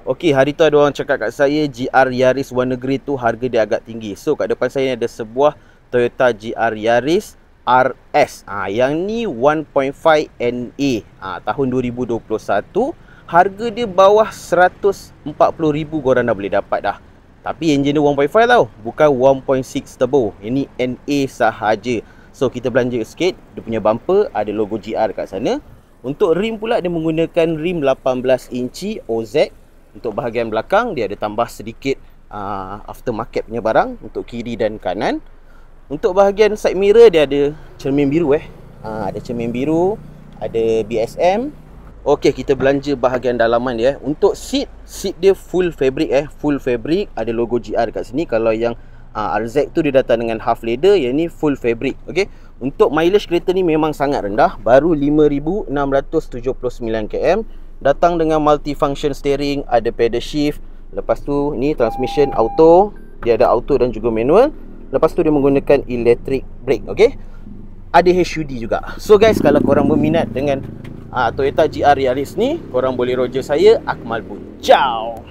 Okey, hari tu ada orang cakap kat saya GR Yaris warna grey tu harga dia agak tinggi. So kat depan saya ni ada sebuah Toyota GR Yaris RS. Yang ni 1.5 NA. Tahun 2021. Harga dia bawah 140,000 korang dah boleh dapat dah. Tapi enjin dia 1.5 tau, bukan 1.6 turbo. Ini NA sahaja. So kita belanja sikit. Dia punya bumper ada logo GR kat sana. Untuk rim pula dia menggunakan rim 18 inci OZ. Untuk bahagian belakang dia ada tambah sedikit aftermarket punya barang untuk kiri dan kanan. Untuk bahagian side mirror dia ada cermin biru ada cermin biru, ada BSM. Okey, kita belanja bahagian dalaman dia. Untuk seat dia full fabric full fabric, ada logo GR kat sini. Kalau yang RZ tu dia datang dengan half leather, yang ni full fabric. Okey. Untuk mileage kereta ni memang sangat rendah, baru 5,679 km. Datang dengan multifunction steering, ada pedal shift. Lepas tu ni transmission auto, dia ada auto dan juga manual. Lepas tu dia menggunakan electric brake. Okey. Ada HUD juga. So guys, kalau korang berminat dengan Toyota GR Yaris ni, korang boleh roger saya, Akmal Bun. Ciao.